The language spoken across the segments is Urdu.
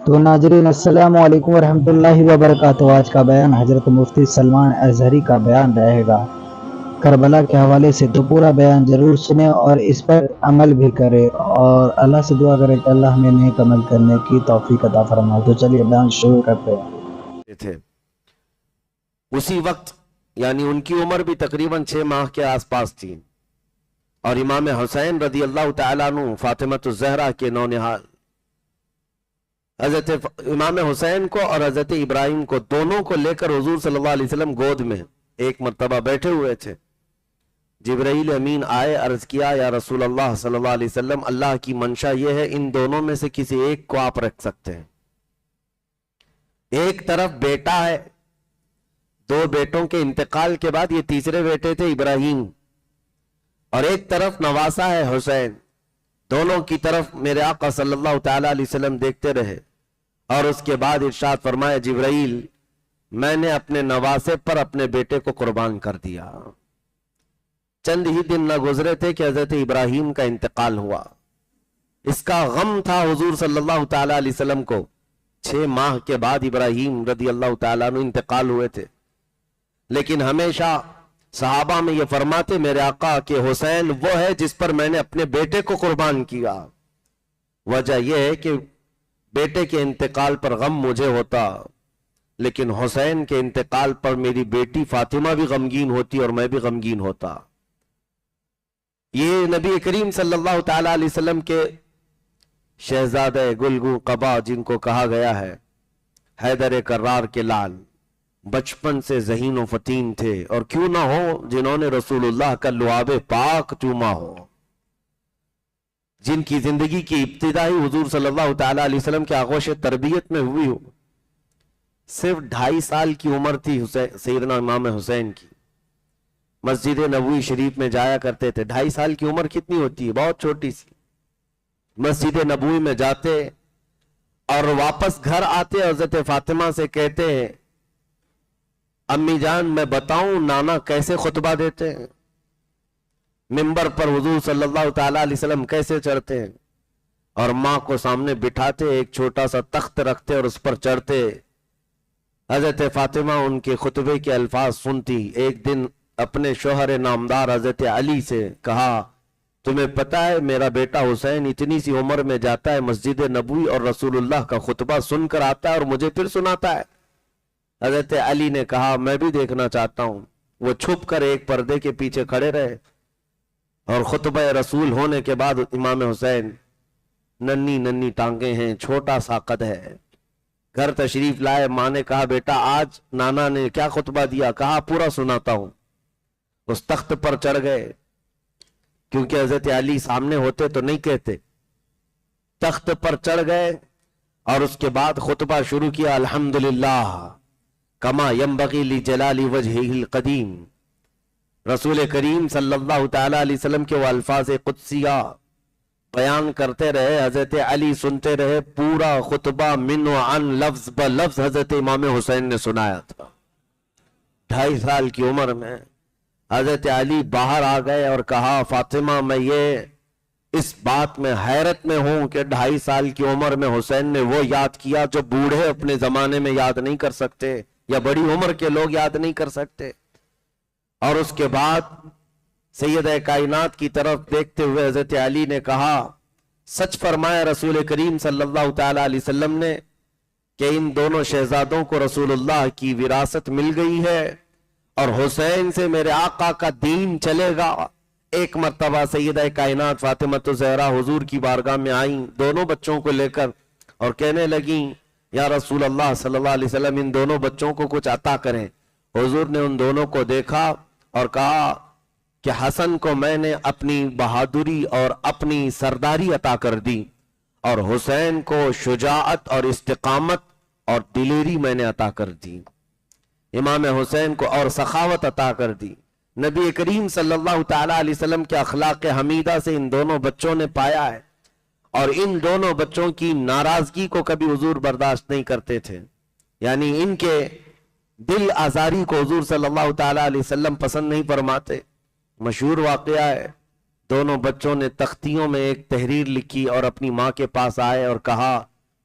تو ناظرین السلام علیکم ورحمۃ اللہ وبرکاتہ۔ آج کا بیان حضرت مفتی سلمان اظہری کا بیان رہے گا کربلا کے حوالے سے، تو پورا بیان ضرور سنیں اور اس پر عمل بھی کریں، اور اللہ سے دعا کریں کہ اللہ ہمیں نیک عمل کرنے کی توفیق عطا فرمائے۔ تو چلیے بیان شروع کرتے ہیں۔ تھے اسی وقت، یعنی ان کی عمر بھی تقریباً 6 ماہ کے آس پاس تھی، اور امام حسین رضی اللہ تعالیٰ عنہ فاطمۃ الزہرا کے نونہال حضرت امام حسین کو اور حضرت ابراہیم کو، دونوں کو لے کر حضور صلی اللہ علیہ وسلم گود میں ایک مرتبہ بیٹھے ہوئے تھے۔ جبرائیل امین آئے، عرض کیا یا رسول اللہ صلی اللہ علیہ وسلم، اللہ کی منشا یہ ہے ان دونوں میں سے کسی ایک کو آپ رکھ سکتے ہیں۔ ایک طرف بیٹا ہے، 2 بیٹوں کے انتقال کے بعد یہ تیسرے بیٹے تھے ابراہیم، اور ایک طرف نواسا ہے حسین۔ دونوں کی طرف میرے آقا صلی اللہ تعالیٰ علیہ وسلم دیکھتے رہے، اور اس کے بعد ارشاد فرمایا جبرائیل، میں نے اپنے نواسے پر اپنے بیٹے کو قربان کر دیا۔ چند ہی دن نہ گزرے تھے کہ حضرت ابراہیم کا انتقال ہوا۔ اس کا غم تھا حضور صلی اللہ تعالیٰ علیہ وسلم کو۔ 6 ماہ کے بعد ابراہیم رضی اللہ تعالیٰ عنہ انتقال ہوئے تھے، لیکن ہمیشہ صحابہ میں یہ فرماتے میرے آقا کہ حسین وہ ہے جس پر میں نے اپنے بیٹے کو قربان کیا۔ وجہ یہ ہے کہ بیٹے کے انتقال پر غم مجھے ہوتا، لیکن حسین کے انتقال پر میری بیٹی فاطمہ بھی غمگین ہوتی اور میں بھی غمگین ہوتا۔ یہ نبی کریم صلی اللہ تعالیٰ علیہ وسلم کے شہزادہ گلگوں قبا، جن کو کہا گیا ہے حیدر کرار کے لال، بچپن سے ذہین و فتین تھے، اور کیوں نہ ہو جنہوں نے رسول اللہ کا لعاب پاک چوما ہو، جن کی زندگی کی ابتدائی حضور صلی اللہ تعالیٰ علیہ وسلم کے آغوش تربیت میں ہوئی ہو۔ صرف 2.5 سال کی عمر تھی سیدنا امام حسین کی۔ مسجد نبوی شریف میں جایا کرتے تھے۔ 2.5 سال کی عمر کتنی ہوتی ہے؟ بہت چھوٹی سی۔ مسجد نبوی میں جاتے اور واپس گھر آتے، حضرت فاطمہ سے کہتے ہیں امی جان میں بتاؤں نانا کیسے خطبہ دیتے ہیں، منبر پر حضور صلی اللہ تعالیٰ علیہ وسلم کیسے چڑھتے ہیں، اور ماں کو سامنے بٹھاتے، ایک چھوٹا سا تخت رکھتے اور اس پر چڑھتے۔ حضرت فاطمہ ان کے خطبے کے الفاظ سنتی۔ ایک دن اپنے شوہر نامدار حضرت علی سے کہا تمہیں پتا ہے میرا بیٹا حسین اتنی سی عمر میں جاتا ہے مسجد نبوی اور رسول اللہ کا خطبہ سن کر آتا ہے اور مجھے پھر سناتا ہے۔ حضرت علی نے کہا میں بھی دیکھنا چاہتا ہوں۔ وہ چھپ کر ایک پردے کے پیچھے کھڑے رہے، اور خطبہ رسول ہونے کے بعد امام حسین، ننی ننی ٹانگیں ہیں، چھوٹا سا قد ہے، گھر تشریف لائے۔ ماں نے کہا بیٹا آج نانا نے کیا خطبہ دیا؟ کہا پورا سناتا ہوں۔ اس تخت پر چڑھ گئے، کیونکہ حضرت علی سامنے ہوتے تو نہیں کہتے۔ تخت پر چڑھ گئے اور اس کے بعد خطبہ شروع کیا، الحمدللہ کما ینبغی لجلال وجہہ القدیم۔ رسول کریم صلی اللہ تعالیٰ علیہ وسلم کے وہ الفاظ قدسیہ بیان کرتے رہے، حضرت علی سنتے رہے۔ پورا خطبہ من و عن، لفظ بلفظ حضرت امام حسین نے سنایا تھا۔ 2.5 سال کی عمر میں حضرت علی باہر آ گئے اور کہا فاطمہ میں یہ اس بات میں حیرت میں ہوں کہ 2.5 سال کی عمر میں حسین نے وہ یاد کیا جو بوڑھے اپنے زمانے میں یاد نہیں کر سکتے، یا بڑی عمر کے لوگ یاد نہیں کر سکتے۔ اور اس کے بعد سیدہ کائنات کی طرف دیکھتے ہوئے حضرت علی نے کہا سچ فرمایا رسول کریم صلی اللہ تعالیٰ علیہ وسلم نے کہ ان دونوں شہزادوں کو رسول اللہ کی وراثت مل گئی ہے، اور حسین سے میرے آقا کا دین چلے گا۔ ایک مرتبہ سیدہ کائنات فاطمۃ الزہرا حضور کی بارگاہ میں آئیں دونوں بچوں کو لے کر، اور کہنے لگیں یا رسول اللہ صلی اللہ علیہ وسلم ان دونوں بچوں کو کچھ عطا کریں۔ حضور نے ان دونوں کو دیکھا اور کہا کہ حسن کو میں نے اپنی بہادری اور اپنی سرداری عطا کر دی، اور حسین کو شجاعت اور استقامت اور دلیری میں نے عطا کر دی، امام حسین کو اور سخاوت عطا کر دی۔ نبی کریم صلی اللہ تعالیٰ علیہ وسلم کے اخلاق حمیدہ سے ان دونوں بچوں نے پایا ہے، اور ان دونوں بچوں کی ناراضگی کو کبھی حضور برداشت نہیں کرتے تھے، یعنی ان کے دل آزاری کو حضور صلی اللہ تعالیٰ علیہ وسلم پسند نہیں فرماتے۔ مشہور واقعہ ہے، دونوں بچوں نے تختیوں میں ایک تحریر لکھی اور اپنی ماں کے پاس آئے اور کہا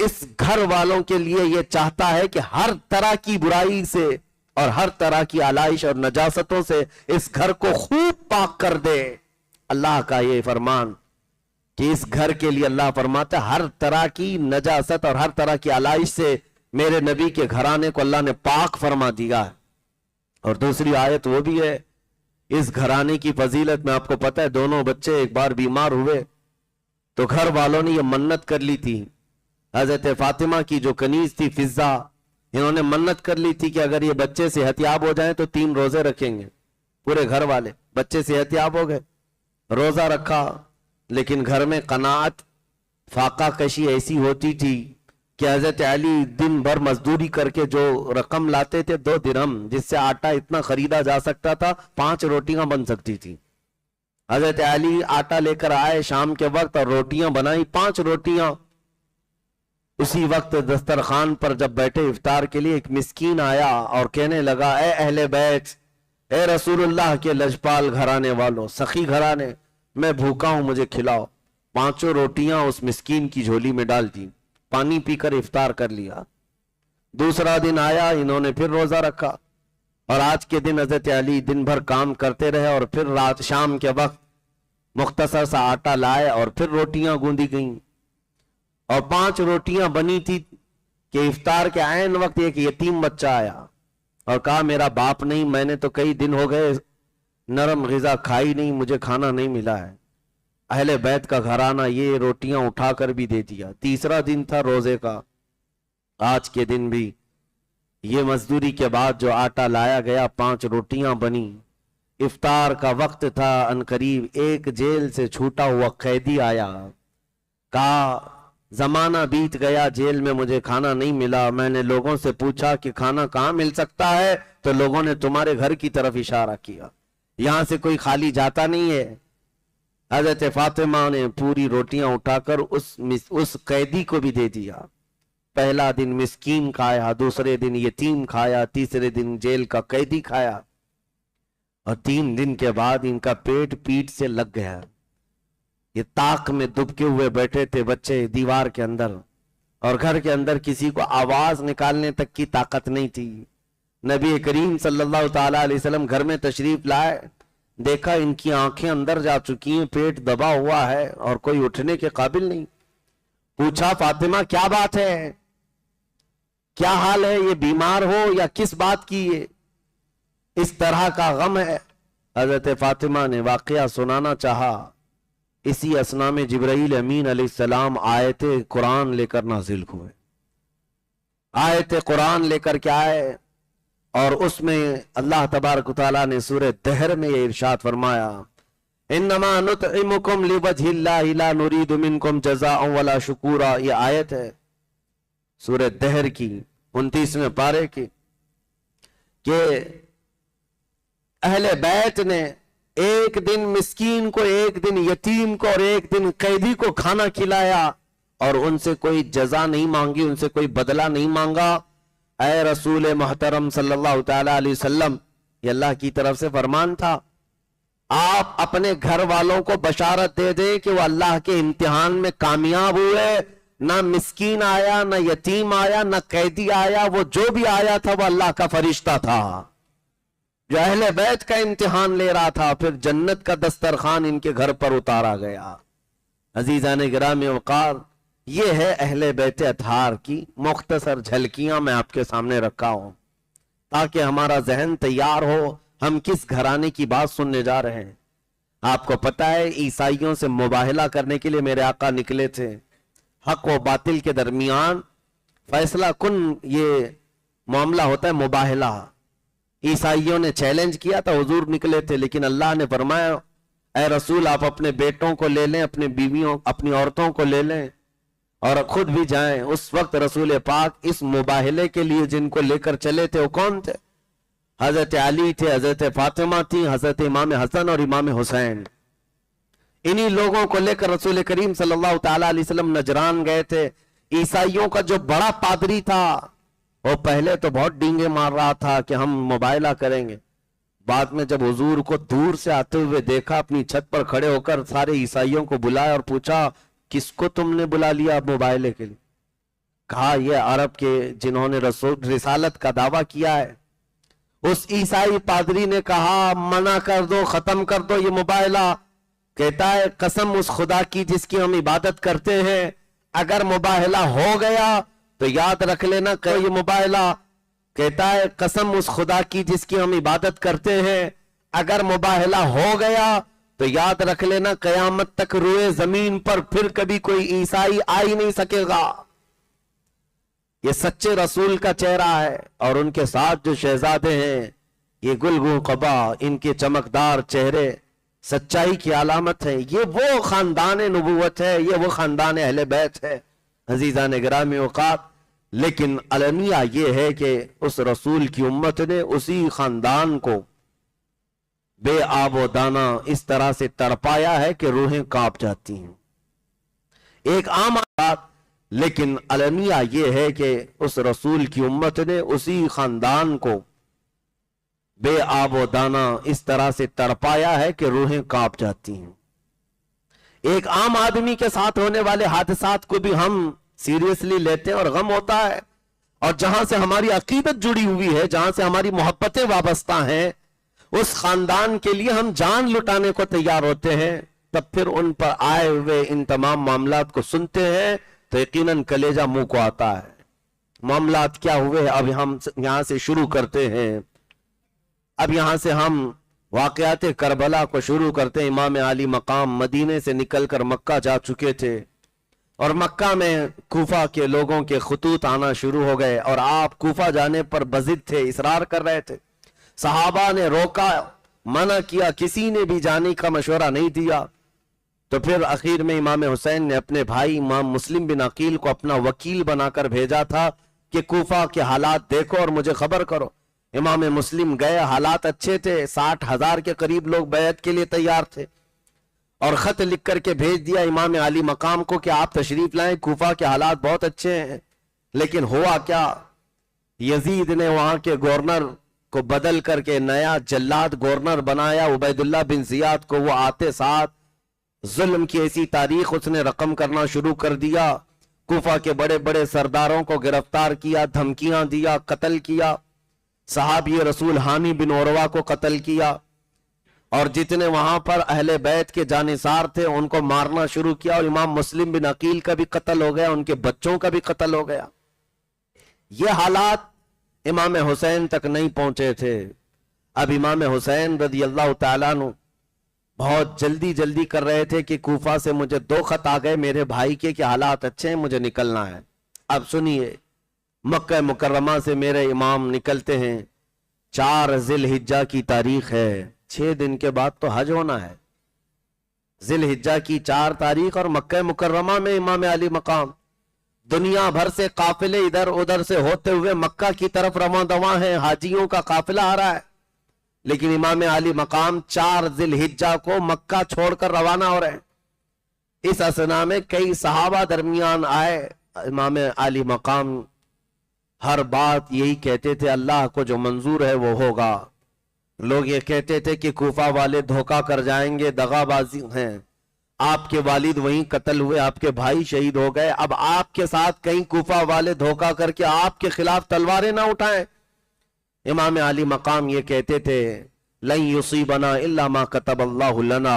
اس گھر والوں کے لیے یہ چاہتا ہے کہ ہر طرح کی برائی سے اور ہر طرح کی آلائش اور نجاستوں سے اس گھر کو خوب پاک کر دے. اللہ کا یہ فرمان کہ اس گھر کے لیے اللہ فرماتا ہے ہر طرح کی نجاست اور ہر طرح کی آلائش سے میرے نبی کے گھرانے کو اللہ نے پاک فرما دیا ہے. اور دوسری آیت وہ بھی ہے اس گھرانے کی فضیلت میں. آپ کو پتہ ہے دونوں بچے ایک بار بیمار ہوئے تو گھر والوں نے یہ منت کر لی تھی. حضرت فاطمہ کی جو کنیز تھی فضہ، انہوں نے منت کر لی تھی کہ اگر یہ بچے صحت یاب ہو جائیں تو 3 روزے رکھیں گے. پورے گھر والے بچے صحت یاب ہو گئے، روزہ رکھا. لیکن گھر میں قناعت فاقہ کشی ایسی ہوتی تھی کہ حضرت علی دن بھر مزدوری کر کے جو رقم لاتے تھے 2 درہم، جس سے آٹا اتنا خریدا جا سکتا تھا 5 روٹیاں بن سکتی تھی. حضرت علی آٹا لے کر آئے شام کے وقت اور روٹیاں بنائی 5 روٹیاں. اسی وقت دسترخوان پر جب بیٹھے افطار کے لیے ایک مسکین آیا اور کہنے لگا اے اہل بیت، اے رسول اللہ کے لجپال گھرانے والوں، سخی گھرانے، میں بھوکا ہوں مجھے کھلاؤ. 5 روٹیاں اس مسکین کی جھولی میں ڈال دی، پانی پی کر افطار کر لیا. دوسرا دن آیا، انہوں نے پھر روزہ رکھا اور آج کے دن حضرت علی دن بھر کام کرتے رہے اور پھر رات شام کے وقت مختصر سا آٹا لائے اور پھر روٹیاں گوندی گئیں. اور 5 روٹیاں بنی تھی کہ افطار کے عین وقت ایک یتیم بچہ آیا اور کہا میرا باپ نہیں، میں نے تو کئی دن ہو گئے نرم غذا کھائی نہیں، مجھے کھانا نہیں ملا ہے. اہل بیت کا گھرانہ یہ روٹیاں اٹھا کر بھی دے دیا. تیسرا دن تھا روزے کا. آج کے دن بھی یہ مزدوری کے بعد جو آٹا لایا گیا 5 روٹیاں بنی. افطار کا وقت تھا، عنقریب ایک جیل سے چھوٹا ہوا قیدی آیا، کہا زمانہ بیت گیا، جیل میں مجھے کھانا نہیں ملا. میں نے لوگوں سے پوچھا کہ کھانا کہاں مل سکتا ہے تو لوگوں نے تمہارے گھر کی طرف اشارہ کیا، یہاں سے کوئی خالی جاتا نہیں ہے. حضرت فاطمہ نے پوری روٹیاں اٹھا کر اس قیدی کو بھی دے دیا. پہلا دن مسکین کھایا، دوسرے دن یتیم کھایا، تیسرے دن جیل کا قیدی کھایا. اور 3 دن کے بعد ان کا پیٹ پیٹ سے لگ گیا. یہ طاق میں دبکے ہوئے بیٹھے تھے بچے دیوار کے اندر، اور گھر کے اندر کسی کو آواز نکالنے تک کی طاقت نہیں تھی. نبی کریم صلی اللہ تعالی علیہ وسلم گھر میں تشریف لائے، دیکھا ان کی آنکھیں اندر جا چکی ہیں، پیٹ دبا ہوا ہے اور کوئی اٹھنے کے قابل نہیں. پوچھا فاطمہ کیا بات ہے، کیا حال ہے، یہ بیمار ہو یا کس بات کی یہ اس طرح کا غم ہے؟ حضرت فاطمہ نے واقعہ سنانا چاہا. اسی اثنا میں جبرائیل امین علیہ السلام آیت قرآن لے کر نازل ہوئے. آیت قرآن لے کر کے آئے اور اس میں اللہ تبارک و تعالیٰ نے سورہ دہر میں یہ ارشاد فرمایا انما نطعمکم لوجہ اللہ لا نرید منکم جزاء ولا شکورا. یہ آیت ہے سورہ دہر کی 29ویں پارے کی کہ اہل بیت نے ایک دن مسکین کو، ایک دن یتیم کو اور ایک دن قیدی کو کھانا کھلایا اور ان سے کوئی جزا نہیں مانگی، ان سے کوئی بدلہ نہیں مانگا. اے رسول محترم صلی اللہ تعالی علیہ وسلم، یہ اللہ کی طرف سے فرمان تھا، آپ اپنے گھر والوں کو بشارت دے دیں کہ وہ اللہ کے امتحان میں کامیاب ہوئے. نہ مسکین آیا، نہ یتیم آیا، نہ قیدی آیا، وہ جو بھی آیا تھا وہ اللہ کا فرشتہ تھا جو اہل بیت کا امتحان لے رہا تھا. پھر جنت کا دسترخوان ان کے گھر پر اتارا گیا. عزیزان گرامی وقار، یہ ہے اہل بیت اطہار کی مختصر جھلکیاں میں آپ کے سامنے رکھا ہوں تاکہ ہمارا ذہن تیار ہو ہم کس گھرانے کی بات سننے جا رہے ہیں. آپ کو پتہ ہے عیسائیوں سے مباہلہ کرنے کے لیے میرے آقا نکلے تھے. حق و باطل کے درمیان فیصلہ کن یہ معاملہ ہوتا ہے مباہلہ. عیسائیوں نے چیلنج کیا تھا، حضور نکلے تھے، لیکن اللہ نے فرمایا اے رسول آپ اپنے بیٹوں کو لے لیں، اپنے بیویوں، اپنی عورتوں کو لے لیں اور خود بھی جائیں. اس وقت رسول پاک اس مباہلے کے لیے جن کو لے کر چلے تھے وہ کون تھے؟ حضرت علی تھے، حضرت فاطمہ تھی، حضرت امام حسن اور امام حسین. انہی لوگوں کو لے کر رسول کریم صلی اللہ تعالی علیہ وسلم نجران گئے تھے. عیسائیوں کا جو بڑا پادری تھا وہ پہلے تو بہت ڈینگے مار رہا تھا کہ ہم مباہلہ کریں گے. بعد میں جب حضور کو دور سے آتے ہوئے دیکھا، اپنی چھت پر کھڑے ہو کر سارے عیسائیوں کو بلایا اور پوچھا کس کو تم نے بلا لیا مباہلے کے لیے؟ کہا یہ عرب کے جنہوں نے رسالت کا دعویٰ کیا ہے، اس عیسائی پادری نے کہا منع کر دو، ختم کر دو یہ مباہلہ. کہتا ہے قسم اس خدا کی جس کی ہم عبادت کرتے ہیں، اگر مباہلہ ہو گیا تو یاد رکھ لینا کہ یہ مباہلہ. کہتا ہے قسم اس خدا کی جس کی ہم عبادت کرتے ہیں، اگر مباہلہ ہو گیا تو یاد رکھ لینا قیامت تک روئے زمین پر پھر کبھی کوئی عیسائی آ ہی نہیں سکے گا. یہ سچے رسول کا چہرہ ہے، اور ان کے ساتھ جو شہزادے ہیں یہ گلگوں قبا، ان کے چمکدار چہرے سچائی کی علامت ہے. یہ وہ خاندان نبوت ہے، یہ وہ خاندان اہل بیت ہے. عزیزان گرامی اوقات، لیکن المیہ یہ ہے کہ اس رسول کی امت نے اسی خاندان کو بے آب و دانہ اس طرح سے تڑپایا ہے کہ روحیں کانپ جاتی ہیں. ایک عام بات، لیکن المیہ یہ ہے کہ اس رسول کی امت نے اسی خاندان کو بے آب و دانہ اس طرح سے تڑپایا ہے کہ روحیں کانپ جاتی ہیں. ایک عام آدمی کے ساتھ ہونے والے حادثات کو بھی ہم سیریسلی لیتے ہیں اور غم ہوتا ہے، اور جہاں سے ہماری عقیدت جڑی ہوئی ہے، جہاں سے ہماری محبتیں وابستہ ہیں، اس خاندان کے لیے ہم جان لٹانے کو تیار ہوتے ہیں. تب پھر ان پر آئے ہوئے ان تمام معاملات کو سنتے ہیں تو یقیناً کلیجہ منہ کو آتا ہے. معاملات کیا ہوئے، اب ہم یہاں سے شروع کرتے ہیں. اب یہاں سے ہم واقعات کربلا کو شروع کرتے ہیں. امام علی مقام مدینے سے نکل کر مکہ جا چکے تھے، اور مکہ میں کوفہ کے لوگوں کے خطوط آنا شروع ہو گئے، اور آپ کوفہ جانے پر بضد تھے، اصرار کر رہے تھے. صحابہ نے روکا، منع کیا، کسی نے بھی جانے کا مشورہ نہیں دیا. تو پھر اخیر میں امام حسین نے اپنے بھائی امام مسلم بن عقیل کو اپنا وکیل بنا کر بھیجا تھا کہ کوفہ کے حالات دیکھو اور مجھے خبر کرو. امام مسلم گئے، حالات اچھے تھے، 60,000 کے قریب لوگ بیعت کے لیے تیار تھے، اور خط لکھ کر کے بھیج دیا امام علی مقام کو کہ آپ تشریف لائیں، کوفہ کے حالات بہت اچھے ہیں. لیکن ہوا کیا، یزید نے وہاں کے گورنر کو بدل کر کے نیا جلاد گورنر بنایا عبید اللہ بن زیاد کو. وہ آتے ساتھ ظلم کی ایسی تاریخ اس نے رقم کرنا شروع کر دیا. کوفہ کے بڑے بڑے سرداروں کو گرفتار کیا، دھمکیاں دیا، قتل کیا. صحابی رسول حامی بن عروہ کو قتل کیا، اور جتنے وہاں پر اہل بیت کے جانثار تھے ان کو مارنا شروع کیا. اور امام مسلم بن عقیل کا بھی قتل ہو گیا، ان کے بچوں کا بھی قتل ہو گیا. یہ حالات امام حسین تک نہیں پہنچے تھے. اب امام حسین رضی اللہ تعالیٰ عنہ بہت جلدی کر رہے تھے کہ کوفہ سے مجھے 2 خط آ گئے میرے بھائی کے کہ حالات اچھے ہیں، مجھے نکلنا ہے. اب سنیے، مکہ مکرمہ سے میرے امام نکلتے ہیں، 4 ذی الحجہ کی تاریخ ہے، 6 دن کے بعد تو حج ہونا ہے. ذی الحجہ کی 4 تاریخ، اور مکہ مکرمہ میں امام علی مقام. دنیا بھر سے قافلے ادھر ادھر سے ہوتے ہوئے مکہ کی طرف رواں دواں ہیں، حاجیوں کا قافلہ آ رہا ہے. لیکن امام علی مقام 4 ذی الحجہ کو مکہ چھوڑ کر روانہ ہو رہے ہیں. اس اثنا میں کئی صحابہ درمیان آئے. امام علی مقام ہر بات یہی کہتے تھے، اللہ کو جو منظور ہے وہ ہوگا. لوگ یہ کہتے تھے کہ کوفہ والے دھوکہ کر جائیں گے، دغا بازی ہیں. آپ کے والد وہیں قتل ہوئے، آپ کے بھائی شہید ہو گئے. اب آپ کے ساتھ کہیں کوفہ والے دھوکہ کر کے آپ کے خلاف تلواریں نہ اٹھائیں. امام علی مقام یہ کہتے تھے، لن یصیبنا الا ما کتب اللہ لنا،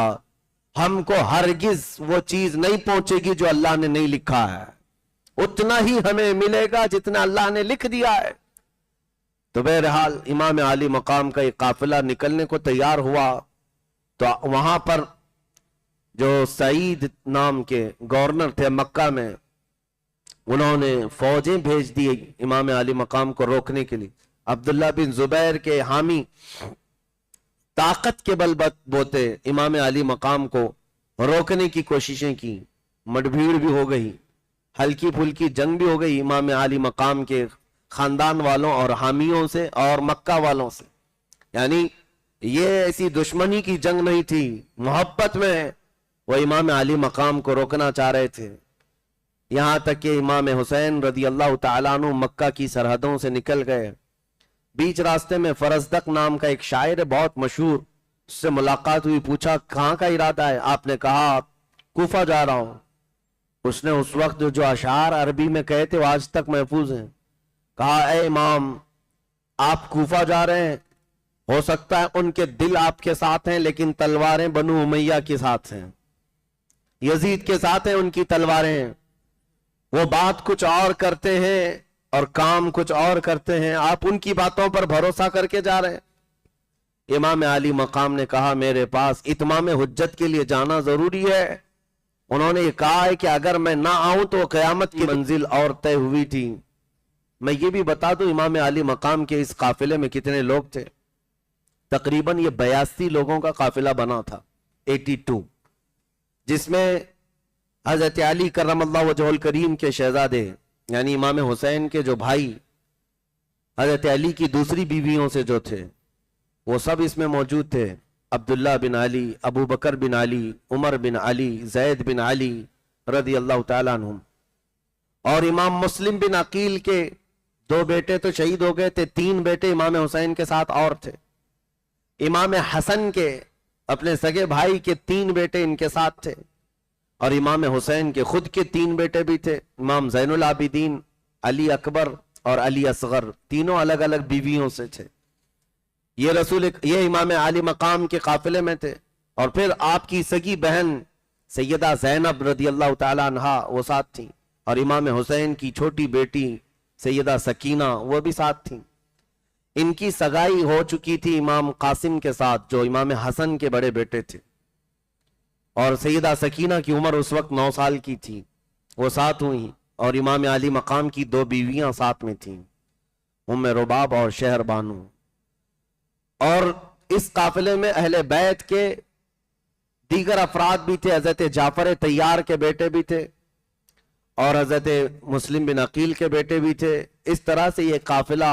ہم کو ہرگز وہ چیز نہیں پہنچے گی جو اللہ نے نہیں لکھا ہے، اتنا ہی ہمیں ملے گا جتنا اللہ نے لکھ دیا ہے. تو بہرحال امام علی مقام کا یہ قافلہ نکلنے کو تیار ہوا. تو وہاں پر جو سعید نام کے گورنر تھے مکہ میں، انہوں نے فوجیں بھیج دی امام علی مقام کو روکنے کے لیے. عبداللہ بن زبیر کے حامی طاقت کے بل بوتے امام علی مقام کو روکنے کی کوششیں کی. مڈبھیڑ بھی ہو گئی، ہلکی پھلکی جنگ بھی ہو گئی امام علی مقام کے خاندان والوں اور حامیوں سے اور مکہ والوں سے. یعنی یہ ایسی دشمنی کی جنگ نہیں تھی، محبت میں وہ امام علی مقام کو روکنا چاہ رہے تھے. یہاں تک کہ امام حسین رضی اللہ تعالیٰ عنہ مکہ کی سرحدوں سے نکل گئے. بیچ راستے میں فرزدق نام کا ایک شاعر ہے بہت مشہور، اس سے ملاقات ہوئی، پوچھا کہاں کا ارادہ ہے؟ آپ نے کہا کوفہ جا رہا ہوں. اس نے اس وقت جو اشعار عربی میں کہے تھے وہ آج تک محفوظ ہیں. کہا اے امام آپ کوفہ جا رہے ہیں, ہو سکتا ہے ان کے دل آپ کے ساتھ ہیں لیکن تلواریں بنو امیہ کے ساتھ ہیں, یزید کے ساتھ ہیں ان کی تلواریں ہیں. وہ بات کچھ اور کرتے ہیں اور کام کچھ اور کرتے ہیں, آپ ان کی باتوں پر بھروسہ کر کے جا رہے ہیں. امام عالی مقام نے کہا میرے پاس اتمام حجت کے لیے جانا ضروری ہے. انہوں نے یہ کہا ہے کہ اگر میں نہ آؤں تو قیامت کی منزل اور طے ہوئی تھی. میں یہ بھی بتا دوں امام عالی مقام کے اس قافلے میں کتنے لوگ تھے. تقریباً یہ 82 لوگوں کا قافلہ بنا تھا, 82, جس میں حضرت علی کرم اللہ وجہ الکریم کے شہزادے یعنی امام حسین کے جو بھائی حضرت علی کی دوسری بیویوں سے جو تھے وہ سب اس میں موجود تھے. عبداللہ بن علی, ابو بکر بن علی, عمر بن علی, زید بن علی رضی اللہ تعالیٰ عنہم. اور امام مسلم بن عقیل کے 2 بیٹے تو شہید ہو گئے تھے, 3 بیٹے امام حسین کے ساتھ اور تھے. امام حسن کے اپنے سگے بھائی کے 3 بیٹے ان کے ساتھ تھے, اور امام حسین کے خود کے 3 بیٹے بھی تھے, امام زین العابدین, علی اکبر اور علی اصغر, تینوں الگ الگ بیویوں سے تھے. یہ امام عالی مقام کے قافلے میں تھے. اور پھر آپ کی سگی بہن سیدہ زینب رضی اللہ تعالی عنہا وہ ساتھ تھیں, اور امام حسین کی چھوٹی بیٹی سیدہ سکینہ وہ بھی ساتھ تھیں. ان کی سگائی ہو چکی تھی امام قاسم کے ساتھ جو امام حسن کے بڑے بیٹے تھے, اور سیدہ سکینہ کی عمر اس وقت 9 سال کی تھی, وہ ساتھ ہوئی. اور امام عالی مقام کی 2 بیویاں ساتھ میں تھیں, ام رباب اور شہر بانو. اور اس قافلے میں اہل بیت کے دیگر افراد بھی تھے, حضرت جعفر طیار کے بیٹے بھی تھے اور حضرت مسلم بن عقیل کے بیٹے بھی تھے. اس طرح سے یہ قافلہ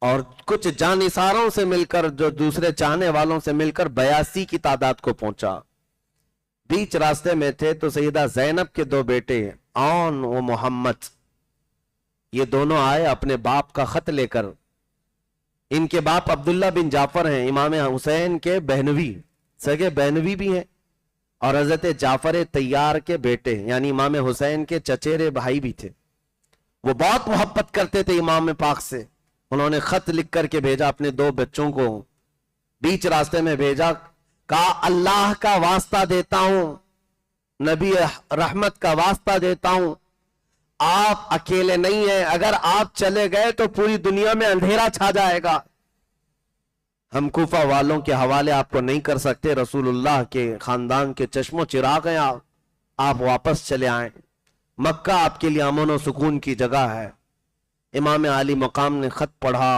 اور کچھ جانثاروں سے مل کر, جو دوسرے چاہنے والوں سے مل کر 82 کی تعداد کو پہنچا. بیچ راستے میں تھے تو سیدہ زینب کے 2 بیٹے آن و محمد, یہ دونوں آئے اپنے باپ کا خط لے کر. ان کے باپ عبداللہ بن جعفر ہیں, امام حسین کے بہنوی, سگے بہنوی بھی ہیں, اور حضرت جعفر طیار کے بیٹے یعنی امام حسین کے چچیرے بھائی بھی تھے. وہ بہت محبت کرتے تھے امام پاک سے. انہوں نے خط لکھ کر کے بھیجا اپنے 2 بچوں کو, بیچ راستے میں بھیجا, کہا اللہ کا واسطہ دیتا ہوں, نبی رحمت کا واسطہ دیتا ہوں, آپ اکیلے نہیں ہیں, اگر آپ چلے گئے تو پوری دنیا میں اندھیرا چھا جائے گا. ہم کوفہ والوں کے حوالے آپ کو نہیں کر سکتے, رسول اللہ کے خاندان کے چشم و چراغ ہیں, آپ واپس چلے آئیں. مکہ آپ کے لیے امن و سکون کی جگہ ہے. امام عالی مقام نے خط پڑھا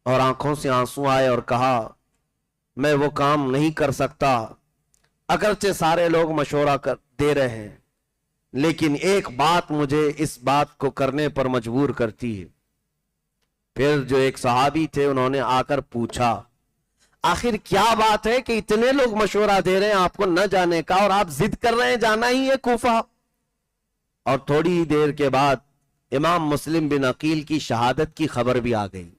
اور آنکھوں سے آنسو آئے اور کہا میں وہ کام نہیں کر سکتا, اگرچہ سارے لوگ مشورہ دے رہے ہیں, لیکن ایک بات مجھے اس بات کو کرنے پر مجبور کرتی ہے. پھر جو ایک صحابی تھے انہوں نے آ کر پوچھا آخر کیا بات ہے کہ اتنے لوگ مشورہ دے رہے ہیں آپ کو نہ جانے کا, اور آپ ضد کر رہے ہیں جانا ہی ہے کوفہ. اور تھوڑی ہی دیر کے بعد امام مسلم بن عقیل کی شہادت کی خبر بھی آ گئی.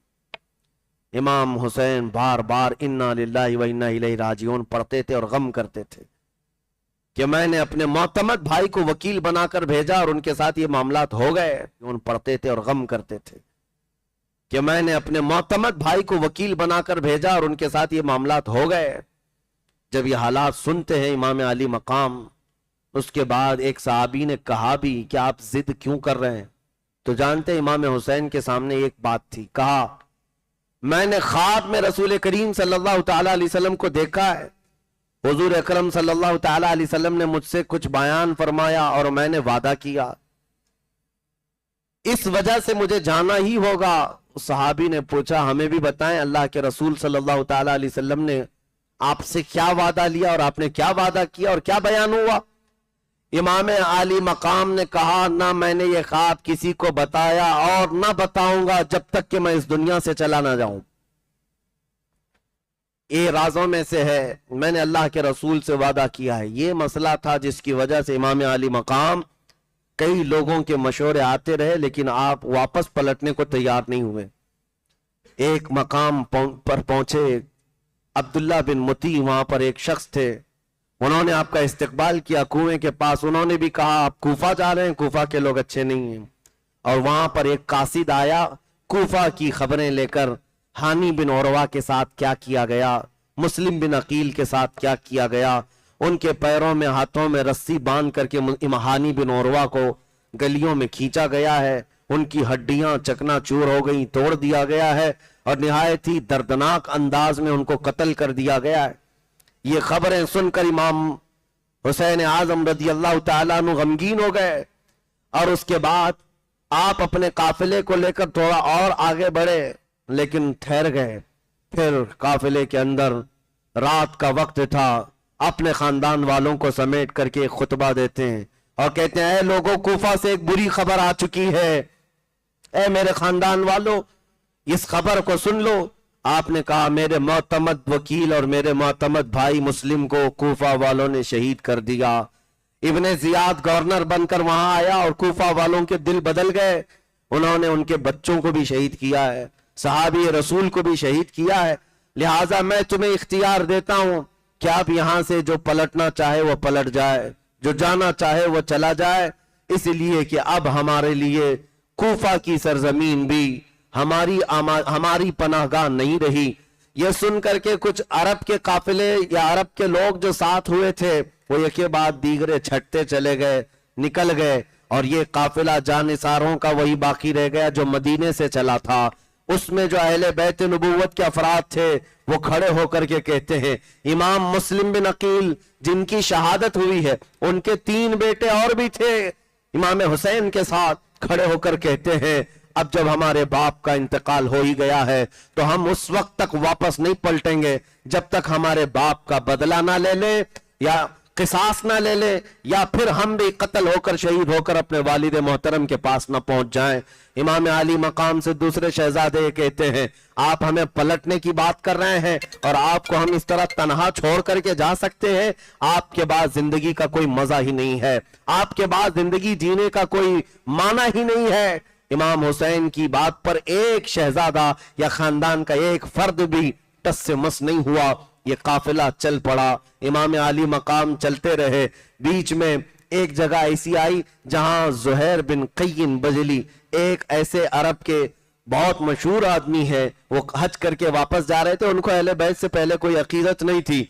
امام حسین بار بار انا للہ و انا الیہ راجعون پڑھتے تھے اور غم کرتے تھے کہ میں نے اپنے معتمد بھائی کو وکیل بنا کر بھیجا اور ان کے ساتھ یہ معاملات ہو گئے. ان پڑھتے تھے اور غم کرتے تھے کہ میں نے اپنے معتمد بھائی کو وکیل بنا کر بھیجا اور ان کے ساتھ یہ معاملات ہو گئے. جب یہ حالات سنتے ہیں امام علی مقام, اس کے بعد ایک صحابی نے کہا بھی کہ آپ ضد کیوں کر رہے ہیں, تو جانتے امام حسین کے سامنے ایک بات تھی. کہا میں نے خواب میں رسول کریم صلی اللہ تعالی علیہ وسلم کو دیکھا ہے, حضور اکرم صلی اللہ تعالی علیہ وسلم نے مجھ سے کچھ بیان فرمایا اور میں نے وعدہ کیا, اس وجہ سے مجھے جانا ہی ہوگا. صحابی نے پوچھا ہمیں بھی بتائیں اللہ کے رسول صلی اللہ تعالی علیہ وسلم نے آپ سے کیا وعدہ لیا اور آپ نے کیا وعدہ کیا اور کیا بیان ہوا. امام عالی مقام نے کہا نہ میں نے یہ خواب کسی کو بتایا اور نہ بتاؤں گا جب تک کہ میں اس دنیا سے چلا نہ جاؤں. یہ رازوں میں سے ہے, میں نے اللہ کے رسول سے وعدہ کیا ہے. یہ مسئلہ تھا جس کی وجہ سے امام عالی مقام کئی لوگوں کے مشورے آتے رہے لیکن آپ واپس پلٹنے کو تیار نہیں ہوئے. ایک مقام پر پہنچے, عبداللہ بن متی وہاں پر ایک شخص تھے, انہوں نے آپ کا استقبال کیا کنویں کے پاس. انہوں نے بھی کہا آپ کوفہ جا رہے ہیں, کوفہ کے لوگ اچھے نہیں ہیں. اور وہاں پر ایک قاصد آیا کوفہ کی خبریں لے کر. ہانی بن عروہ کے ساتھ کیا کیا گیا, مسلم بن عقیل کے ساتھ کیا کیا گیا, ان کے پیروں میں ہاتھوں میں رسی باندھ کر کے ہانی بن عروہ کو گلیوں میں کھینچا گیا ہے, ان کی ہڈیاں چکنا چور ہو گئی, توڑ دیا گیا ہے, اور نہایت ہی دردناک انداز میں ان کو قتل کر دیا گیا ہے. یہ خبریں سن کر امام حسین اعظم رضی اللہ تعالیٰ عنہ غمگین ہو گئے, اور اس کے بعد آپ اپنے قافلے کو لے کر تھوڑا اور آگے بڑھے, لیکن ٹھہر گئے. پھر قافلے کے اندر رات کا وقت تھا, اپنے خاندان والوں کو سمیٹ کر کے ایک خطبہ دیتے ہیں اور کہتے ہیں اے لوگوں, کوفہ سے ایک بری خبر آ چکی ہے, اے میرے خاندان والوں اس خبر کو سن لو. آپ نے کہا میرے معتمد وکیل اور میرے معتمد بھائی مسلم کو کوفہ والوں نے شہید کر دیا. ابن زیاد گورنر بن کر وہاں آیا اور کوفہ والوں کے دل بدل گئے, انہوں نے ان کے بچوں کو بھی شہید کیا ہے, صحابی رسول کو بھی شہید کیا ہے. لہٰذا میں تمہیں اختیار دیتا ہوں کہ آپ یہاں سے جو پلٹنا چاہے وہ پلٹ جائے, جو جانا چاہے وہ چلا جائے, اس لیے کہ اب ہمارے لیے کوفہ کی سرزمین بھی ہماری پناہ گاہ نہیں رہی. یہ سن کر کے کچھ عرب کے قافلے یا عرب کے لوگ جو ساتھ ہوئے تھے وہ یکے بعد دیگرے چھٹتے چلے گئے, نکل گئے, اور یہ قافلہ جانثاروں کا وہی باقی رہ گیا جو مدینے سے چلا تھا. اس میں جو اہل بیت نبوت کے افراد تھے وہ کھڑے ہو کر کے کہتے ہیں, امام مسلم بن عقیل جن کی شہادت ہوئی ہے ان کے 3 بیٹے اور بھی تھے امام حسین کے ساتھ, کھڑے ہو کر کہتے ہیں اب جب ہمارے باپ کا انتقال ہو ہی گیا ہے تو ہم اس وقت تک واپس نہیں پلٹیں گے جب تک ہمارے باپ کا بدلہ نہ لے لے یا قصاص نہ لے لے, یا پھر ہم بھی قتل ہو کر شہید ہو کر اپنے والد محترم کے پاس نہ پہنچ جائیں. امام علی مقام سے دوسرے شہزادے کہتے ہیں آپ ہمیں پلٹنے کی بات کر رہے ہیں اور آپ کو ہم اس طرح تنہا چھوڑ کر کے جا سکتے ہیں؟ آپ کے بعد زندگی کا کوئی مزہ ہی نہیں ہے, آپ کے بعد زندگی جینے کا کوئی معنی ہی نہیں ہے. امام حسین کی بات پر ایک شہزادہ یا خاندان کا ایک فرد بھی ٹس سے مس نہیں ہوا. یہ قافلہ چل پڑا, امام علی مقام چلتے رہے. بیچ میں ایک جگہ ایسی آئی جہاں زہیر بن قین بجلی, ایک ایسے عرب کے بہت مشہور آدمی ہے, وہ حج کر کے واپس جا رہے تھے, ان کو اہل بیت سے پہلے کوئی عقیدت نہیں تھی.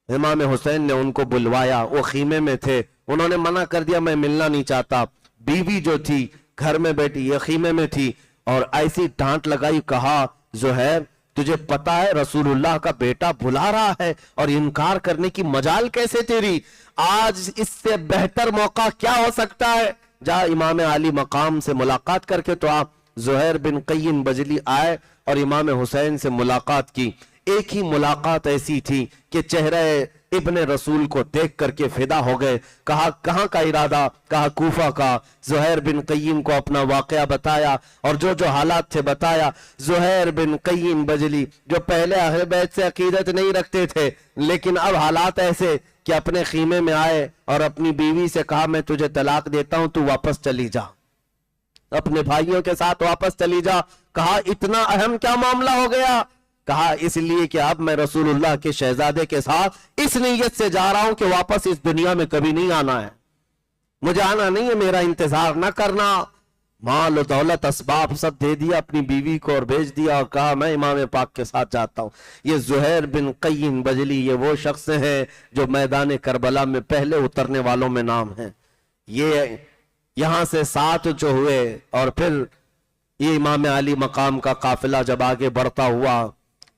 امام حسین نے ان کو بلوایا, وہ خیمے میں تھے, انہوں نے منع کر دیا میں ملنا نہیں چاہتا. بیوی جو تھی گھر میں بیٹھی, یہ خیمے میں تھی, اور ایسی ڈانٹ لگائی, کہا زہیر تجھے پتا ہے رسول اللہ کا بیٹا بلا رہا ہے اور انکار کرنے کی مجال کیسے تیری؟ آج اس سے بہتر موقع کیا ہو سکتا ہے, جا امام علی مقام سے ملاقات کر کے. تو آپ زہیر بن قین بجلی آئے اور امام حسین سے ملاقات کی. ایک ہی ملاقات ایسی تھی کہ چہرہ ابن رسول کو دیکھ کر کے فدا ہو گئے. کہا کہاں کا ارادہ؟ کہا کوفہ کا. زہیر بن قیم کو اپنا واقعہ بتایا اور جو جو حالات تھے بتایا. زہیر بن قیم بجلی جو پہلے اہل بیت سے عقیدت نہیں رکھتے تھے, لیکن اب حالات ایسے کہ اپنے خیمے میں آئے اور اپنی بیوی سے کہا میں تجھے طلاق دیتا ہوں, تو واپس چلی جا, اپنے بھائیوں کے ساتھ واپس چلی جا. کہا اتنا اہم کیا معاملہ ہو گیا؟ کہا اس لیے کہ اب میں رسول اللہ کے شہزادے کے ساتھ اس نیت سے جا رہا ہوں کہ واپس اس دنیا میں کبھی نہیں آنا ہے, مجھے آنا نہیں ہے, میرا انتظار نہ کرنا. مال و دولت اسباب سب دے دیا اپنی بیوی کو اور بھیج دیا, اور کہا میں امام پاک کے ساتھ جاتا ہوں. یہ زہیر بن قین بجلی یہ وہ شخص ہیں جو میدان کربلا میں پہلے اترنے والوں میں نام ہیں. یہ یہاں سے 7 جو ہوئے, اور پھر یہ امام علی مقام کا قافلہ جب آگے بڑھتا ہوا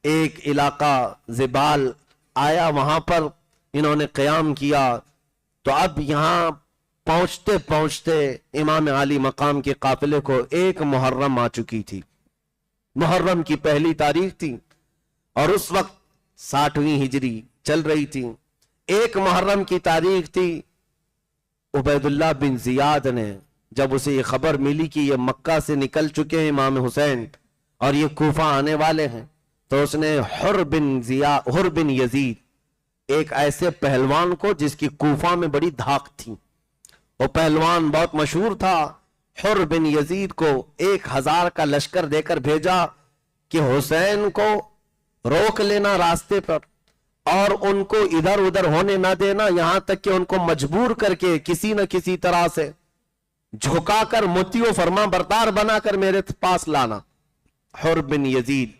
ایک علاقہ زبال آیا, وہاں پر انہوں نے قیام کیا. تو اب یہاں پہنچتے پہنچتے امام علی مقام کے قافلے کو 1 محرم آ چکی تھی. محرم کی پہلی تاریخ تھی اور اس وقت 60ویں ہجری چل رہی تھی. 1 محرم کی تاریخ تھی. عبید اللہ بن زیاد نے جب اسے یہ خبر ملی کہ یہ مکہ سے نکل چکے ہیں امام حسین اور یہ کوفہ آنے والے ہیں, تو اس نے حر بن یزید, ایک ایسے پہلوان کو جس کی کوفہ میں بڑی دھاک تھی, وہ پہلوان بہت مشہور تھا, حر بن یزید کو 1000 کا لشکر دے کر بھیجا کہ حسین کو روک لینا راستے پر اور ان کو ادھر ادھر ہونے نہ دینا, یہاں تک کہ ان کو مجبور کر کے کسی نہ کسی طرح سے جھکا کر مطیع و فرما بردار بنا کر میرے پاس لانا. حر بن یزید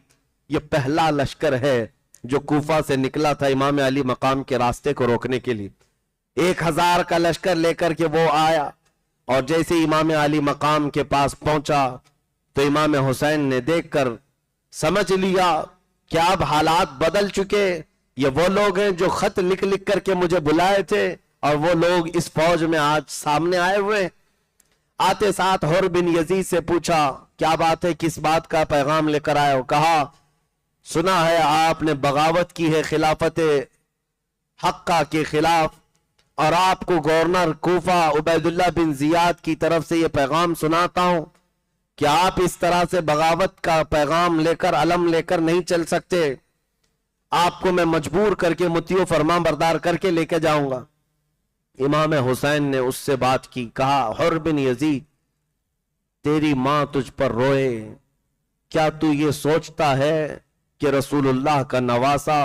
یہ پہلا لشکر ہے جو کوفہ سے نکلا تھا امام علی مقام کے راستے کو روکنے کے لیے. 1000 کا لشکر لے کر کے وہ آیا, اور جیسے امام علی مقام کے پاس پہنچا تو امام حسین نے دیکھ کر سمجھ لیا کہ اب حالات بدل چکے, یہ وہ لوگ ہیں جو خط لکھ لکھ کر کے مجھے بلائے تھے, اور وہ لوگ اس فوج میں آج سامنے آئے ہوئے. آتے ساتھ حر بن یزید سے پوچھا کیا بات ہے, کس بات کا پیغام لے کر آئے ہو؟ کہا سنا ہے آپ نے بغاوت کی ہے خلافت حقہ کے خلاف, اور آپ کو گورنر کوفہ عبید اللہ بن زیاد کی طرف سے یہ پیغام سناتا ہوں کہ آپ اس طرح سے بغاوت کا پیغام لے کر علم لے کر نہیں چل سکتے, آپ کو میں مجبور کر کے مطیع و فرمان بردار کر کے لے کے جاؤں گا. امام حسین نے اس سے بات کی, کہا حر بن یزید تیری ماں تجھ پر روئے, کیا تو یہ سوچتا ہے کہ رسول اللہ کا نواسا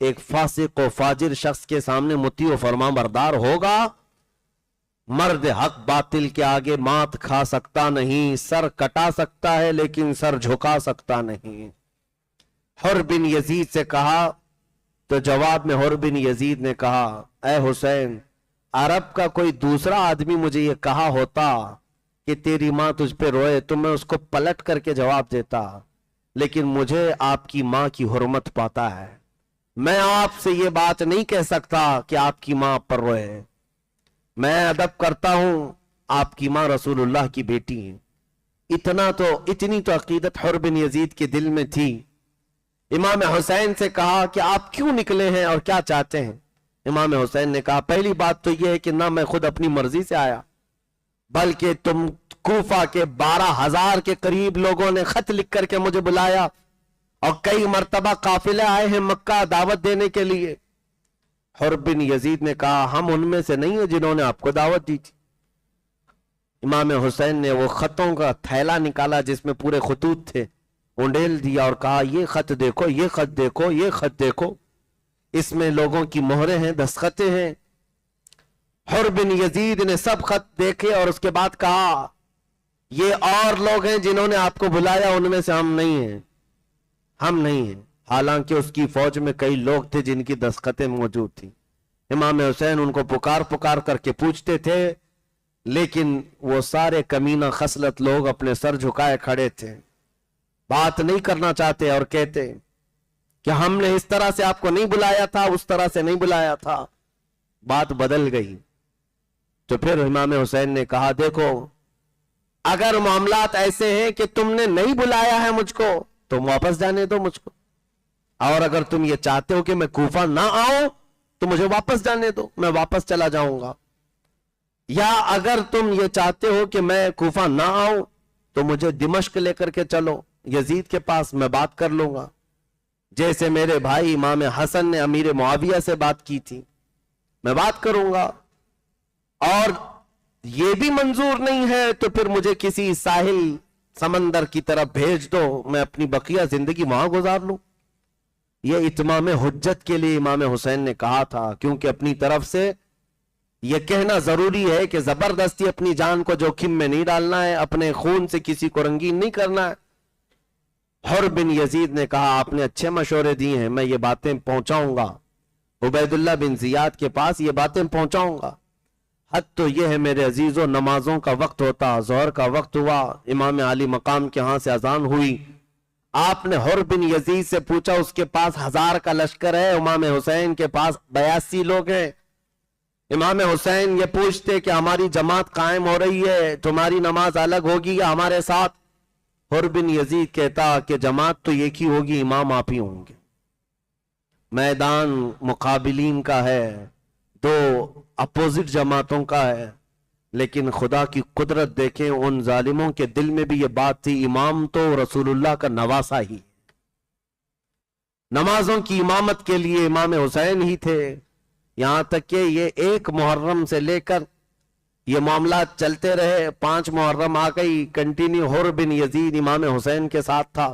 ایک فاسق و فاجر شخص کے سامنے مطیع و فرمان بردار ہوگا؟ مرد حق باطل کے آگے مات کھا سکتا نہیں, سر کٹا سکتا ہے لیکن سر جھکا سکتا نہیں. حر بن یزید سے کہا تو جواب میں حر بن یزید نے کہا اے حسین, عرب کا کوئی دوسرا آدمی مجھے یہ کہا ہوتا کہ تیری ماں تجھ پہ روئے تو میں اس کو پلٹ کر کے جواب دیتا, لیکن مجھے آپ کی ماں کی حرمت پاتا ہے, میں آپ سے یہ بات نہیں کہہ سکتا کہ آپ کی ماں پر روئے. میں ادب کرتا ہوں, آپ کی ماں رسول اللہ کی بیٹی ہیں. اتنی تو عقیدت حر بن یزید کے دل میں تھی. امام حسین سے کہا کہ آپ کیوں نکلے ہیں اور کیا چاہتے ہیں؟ امام حسین نے کہا پہلی بات تو یہ ہے کہ نہ میں خود اپنی مرضی سے آیا, بلکہ تم کوفہ کے 12,000 کے قریب لوگوں نے خط لکھ کر کے مجھے بلایا, اور کئی مرتبہ قافلے آئے ہیں مکہ دعوت دینے کے لیے. حر بن یزید نے کہا ہم ان میں سے نہیں ہیں جنہوں نے آپ کو دعوت دی تھی. امام حسین نے وہ خطوں کا تھیلا نکالا جس میں پورے خطوط تھے, انڈیل دیا اور کہا یہ خط دیکھو, یہ خط دیکھو, یہ خط دیکھو, اس میں لوگوں کی مہریں ہیں, دستخطیں ہیں. حر بن یزید نے سب خط دیکھے اور اس کے بعد کہا یہ اور لوگ ہیں جنہوں نے آپ کو بلایا, ان میں سے ہم نہیں ہیں, ہم نہیں ہیں. حالانکہ اس کی فوج میں کئی لوگ تھے جن کی دستخطیں موجود تھیں. امام حسین ان کو پکار پکار کر کے پوچھتے تھے, لیکن وہ سارے کمینہ خصلت لوگ اپنے سر جھکائے کھڑے تھے, بات نہیں کرنا چاہتے, اور کہتے کہ ہم نے اس طرح سے آپ کو نہیں بلایا تھا, اس طرح سے نہیں بلایا تھا. بات بدل گئی تو پھر امام حسین نے کہا دیکھو اگر معاملات ایسے ہیں کہ تم نے نہیں بلایا ہے مجھ کو تو واپس جانے دو مجھ کو, اور اگر تم یہ چاہتے ہو کہ میں کوفہ نہ آؤں تو مجھے واپس جانے دو, میں واپس چلا جاؤں گا. یا اگر تم یہ چاہتے ہو کہ میں کوفہ نہ آؤں تو مجھے دمشق لے کر کے چلو یزید کے پاس, میں بات کر لوں گا, جیسے میرے بھائی امام حسن نے امیر معاویہ سے بات کی تھی, میں بات کروں گا. اور یہ بھی منظور نہیں ہے تو پھر مجھے کسی ساحل سمندر کی طرف بھیج دو, میں اپنی بقیہ زندگی وہاں گزار لوں. یہ اتمام حجت کے لیے امام حسین نے کہا تھا, کیونکہ اپنی طرف سے یہ کہنا ضروری ہے کہ زبردستی اپنی جان کو جوخم میں نہیں ڈالنا ہے, اپنے خون سے کسی کو رنگین نہیں کرنا ہے. حر بن یزید نے کہا آپ نے اچھے مشورے دیے ہیں, میں یہ باتیں پہنچاؤں گا عبید اللہ بن زیاد کے پاس, یہ باتیں پہنچاؤں گا. حد تو یہ ہے میرے عزیزوں, نمازوں کا وقت ہوتا, ظہر کا وقت ہوا, امام علی مقام کے ہاں سے اذان ہوئی. آپ نے حر بن یزید سے پوچھا اس کے پاس 1000 کا لشکر ہے, امام حسین کے پاس 82 لوگ ہیں. امام حسین یہ پوچھتے کہ ہماری جماعت قائم ہو رہی ہے, تمہاری نماز الگ ہوگی یا ہمارے ساتھ؟ حر بن یزید کہتا کہ جماعت تو ایک ہی ہوگی, امام آپ ہی ہوں گے. میدان مقابلین کا ہے, دو اپوزٹ جماعتوں کا ہے, لیکن خدا کی قدرت دیکھیں ان ظالموں کے دل میں بھی یہ بات تھی امام تو رسول اللہ کا نواسا ہی, نمازوں کی امامت کے لیے امام حسین ہی تھے. یہاں تک کہ یہ 1 محرم سے لے کر یہ معاملات چلتے رہے, 5 محرم آ گئی, کنٹینیو حر بن یزید امام حسین کے ساتھ تھا.